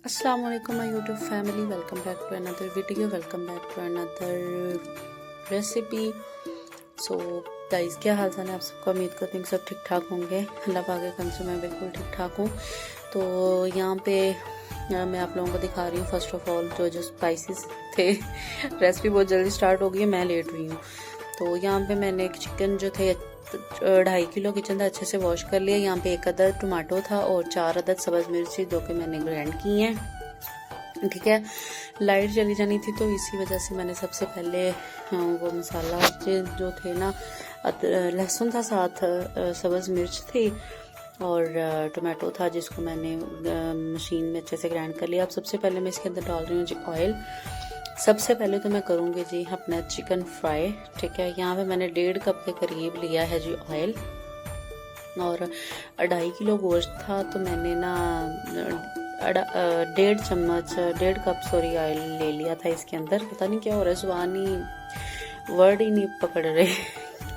अस्सलाम वालेकुम my YouTube family, welcome back to another video, welcome back to another recipe. So guys, क्या हाल चाल है आप सबका? उम्मीद करती हूँ सब ठीक ठाक होंगे। अल्लाह पाक के करम से मैं बिल्कुल ठीक ठाक हूँ। तो यहाँ पे मैं आप लोगों को दिखा रही हूँ फर्स्ट ऑफ ऑल जो स्पाइसेस थे। रेसिपी बहुत जल्दी स्टार्ट हो गई है, मैं लेट हुई हूँ। तो यहाँ पे मैंने एक चिकन जो थे 2.5 किलो किचन था अच्छे से वॉश कर लिया। यहाँ पे 1 अदद टमाटो था और 4 अदद सब्ज़ मिर्ची जो कि मैंने ग्राइंड की हैं। ठीक है, लाइट चली जानी थी तो इसी वजह से मैंने सबसे पहले वो मसाला जो थे ना, लहसुन था, साथ सब्ज़ मिर्च थी और टमाटो था जिसको मैंने मशीन में अच्छे से ग्राइंड कर लिया। अब सबसे पहले मैं इसके अंदर डाल रही हूँ जी ऑयल। सबसे पहले तो मैं करूँगी जी अपना चिकन फ्राई। ठीक है, यहाँ पे मैंने 1.5 कप के करीब लिया है जी ऑयल और 2.5 किलो गोश्त था तो मैंने ना 1.5 कप ऑयल ले लिया था। इसके अंदर पता नहीं क्या हो रहा है, जुबान ही वर्ड ही नहीं पकड़ रहे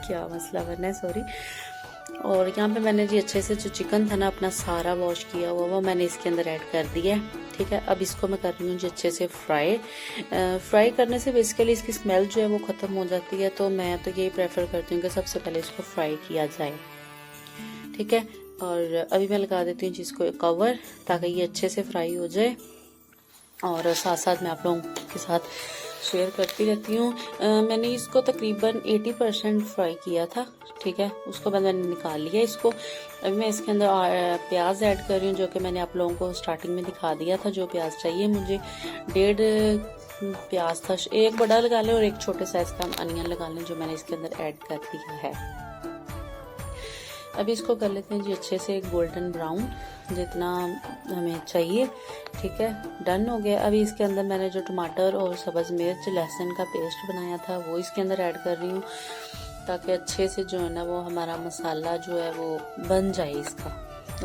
क्या मसला बनना है, सॉरी। और यहाँ पे मैंने जी अच्छे से जो चिकन था ना अपना सारा वॉश किया हुआ वो मैंने इसके अंदर ऐड कर दिया है। ठीक है, अब इसको मैं कर रही हूँ जी अच्छे से फ्राई करने से बेसिकली इसकी स्मेल जो है वो ख़त्म हो जाती है, तो मैं तो यही प्रेफर करती हूँ कि सबसे पहले इसको फ्राई किया जाए। ठीक है, और अभी मैं लगा देती हूँ जिसको कवर ताकि ये अच्छे से फ्राई हो जाए और साथ साथ मैं आप लोगों के साथ शेयर करती रहती हूँ। मैंने इसको तकरीबन 80% फ्राई किया था। ठीक है, उसको बाद मैंने निकाल लिया इसको। अभी मैं इसके अंदर प्याज ऐड कर रही हूँ जो कि मैंने आप लोगों को स्टार्टिंग में दिखा दिया था। जो प्याज चाहिए मुझे 1.5 प्याज था, एक बड़ा लगा लें और एक छोटे साइज का अनियन लगा लें जो मैंने इसके अंदर ऐड कर दिया है। अभी इसको कर लेते हैं जी अच्छे से एक गोल्डन ब्राउन जितना हमें चाहिए। ठीक है, डन हो गया। अभी इसके अंदर मैंने जो टमाटर और सब्ज़ मिर्च लहसुन का पेस्ट बनाया था वो इसके अंदर ऐड कर रही हूँ ताकि अच्छे से जो है ना वो हमारा मसाला जो है वो बन जाए इसका,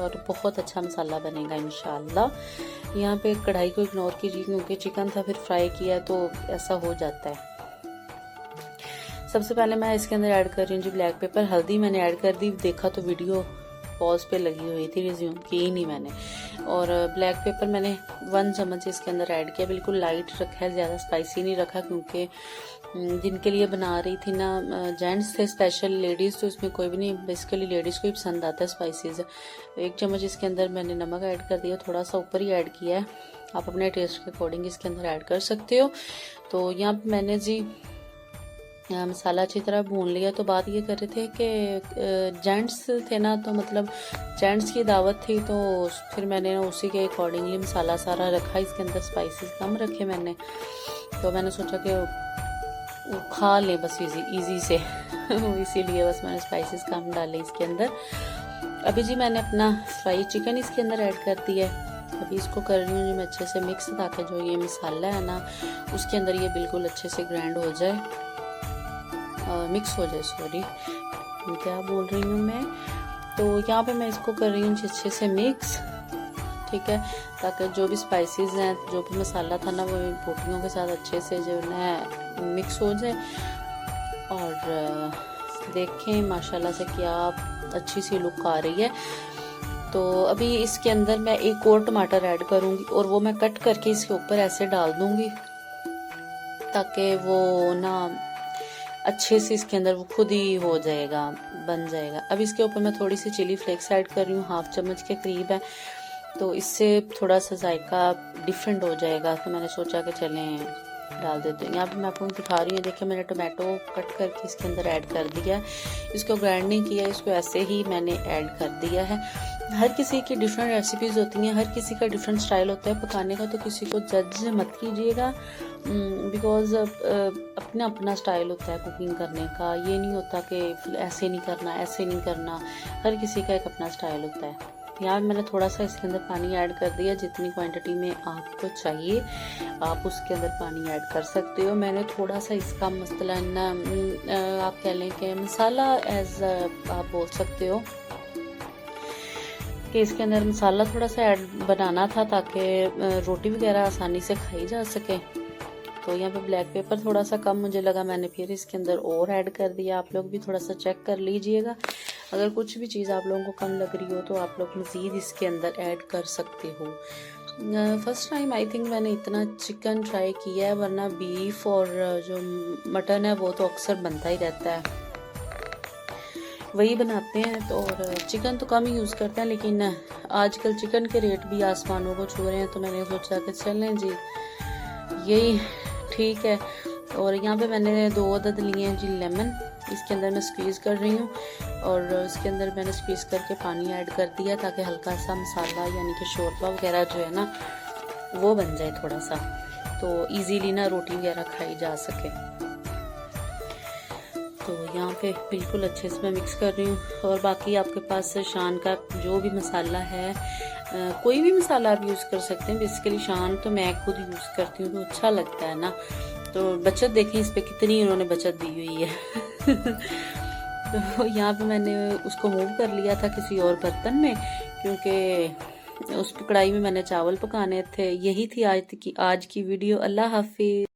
और बहुत अच्छा मसाला बनेगा इंशाल्लाह। यहाँ पे कढ़ाई को इग्नोर कीजिए क्योंकि चिकन था फिर फ्राई किया तो ऐसा हो जाता है। सबसे पहले मैं इसके अंदर ऐड कर रही हूँ जी ब्लैक पेपर। हल्दी मैंने ऐड कर दी, देखा तो वीडियो पॉज पे लगी हुई थी, रिज्यूम की ही नहीं मैंने। और ब्लैक पेपर मैंने 1 चम्मच इसके अंदर ऐड किया। बिल्कुल लाइट रखा है, ज़्यादा स्पाइसी नहीं रखा क्योंकि जिनके लिए बना रही थी ना जेंट्स थे स्पेशल, लेडीज़ तो इसमें कोई भी नहीं, बेसिकली लेडीज़ को ही पसंद आता है स्पाइसीज। 1 चम्मच इसके अंदर मैंने नमक ऐड कर दिया, थोड़ा सा ऊपर ही ऐड किया है, आप अपने टेस्ट के अकॉर्डिंग इसके अंदर ऐड कर सकते हो। तो यहाँ पर मैंने जी मसाला अच्छी तरह भून लिया। तो बात ये कर रहे थे कि जेंट्स थे ना, तो मतलब जेंट्स की दावत थी तो फिर मैंने उसी के अकॉर्डिंगली मसाला सारा रखा। इसके अंदर स्पाइसेस कम रखे मैंने, तो मैंने सोचा कि वो खा लें बस इजी से इसीलिए बस मैंने स्पाइसेस कम डाले इसके अंदर। अभी जी मैंने अपना फ्राई चिकन इसके अंदर ऐड कर दिया है। अभी इसको कर रही हूँ जी मैं अच्छे से मिक्स ताकि जो ये मसाला है ना उसके अंदर ये बिल्कुल अच्छे से ग्राइंड हो जाए, मिक्स हो जाए, सॉरी क्या बोल रही हूँ मैं। तो यहाँ पे मैं इसको कर रही हूँ अच्छे से मिक्स। ठीक है, ताकि जो भी स्पाइसेस हैं, जो भी मसाला था ना वो रोटियों के साथ अच्छे से जो है मिक्स हो जाए। और देखें माशाल्लाह से क्या अच्छी सी लुक आ रही है। तो अभी इसके अंदर मैं एक और टमाटर ऐड करूँगी और वो मैं कट करके इसके ऊपर ऐसे डाल दूँगी ताकि वो ना अच्छे से इसके अंदर वो खुद ही हो जाएगा, बन जाएगा। अब इसके ऊपर मैं थोड़ी सी चिली फ्लेक्स ऐड कर रही हूँ, 1/2 चम्मच के करीब है, तो इससे थोड़ा सा जायका डिफरेंट हो जाएगा। तो मैंने सोचा कि चलें डाल देते हैं। यहाँ पे मैं आपको दिखा रही हूँ, देखिए मैंने टोमेटो कट करके इसके अंदर ऐड कर दिया। इसको ग्राइंड नहीं किया, इसको ऐसे ही मैंने ऐड कर दिया है। हर किसी की डिफरेंट रेसिपीज़ होती हैं, हर किसी का डिफरेंट स्टाइल होता है पकाने का, तो किसी को जज मत कीजिएगा बिकॉज अपना अपना स्टाइल होता है कुकिंग करने का। ये नहीं होता कि ऐसे नहीं करना, ऐसे नहीं करना, हर किसी का एक अपना स्टाइल होता है। यहाँ मैंने थोड़ा सा इसके अंदर पानी ऐड कर दिया, जितनी क्वांटिटी में आपको चाहिए आप उसके अंदर पानी ऐड कर सकते हो। मैंने थोड़ा सा इसका मसलन आप कह लें कि मसाला एज आप बोल सकते हो कि इसके अंदर मसाला थोड़ा सा ऐड बनाना था ताकि रोटी वगैरह आसानी से खाई जा सके। तो यहाँ पे ब्लैक पेपर थोड़ा सा कम मुझे लगा, मैंने फिर इसके अंदर और ऐड कर दिया। आप लोग भी थोड़ा सा चेक कर लीजिएगा, अगर कुछ भी चीज़ आप लोगों को कम लग रही हो तो आप लोग मज़ीद इसके अंदर ऐड कर सकते हो। फर्स्ट टाइम आई थिंक मैंने इतना चिकन ट्राई किया है, वरना बीफ और जो मटन है वो तो अक्सर बनता ही रहता है, वही बनाते हैं। तो और चिकन तो कम ही यूज़ करते हैं, लेकिन आजकल चिकन के रेट भी आसमानों को छू रहे हैं, तो मैंने सोचा कि चलें जी यही ठीक है। और यहाँ पे मैंने 2 अदद लिए हैं जी लेमन, इसके अंदर मैं स्क्वीज़ कर रही हूँ और इसके अंदर मैंने स्क्वीज़ करके पानी ऐड कर दिया ताकि हल्का सा मसाला यानी कि शोरबा वगैरह जो है ना वो बन जाए थोड़ा सा, तो इजीली ना रोटी वगैरह खाई जा सके। तो यहाँ पे बिल्कुल अच्छे से मैं मिक्स कर रही हूँ। और बाकी आपके पास शान का जो भी मसाला है, कोई भी मसाला आप यूज़ कर सकते हैं, बेसिकली शान तो मैं खुद यूज़ करती हूँ तो अच्छा लगता है ना। तो बचत देखें इस पे कितनी इन्होंने बचत दी हुई है। तो यहाँ पे मैंने उसको मूव कर लिया था किसी और बर्तन में, क्योंकि उस कढ़ाई में मैंने चावल पकाने थे। यही थी आज की वीडियो। अल्लाह हाफिज़।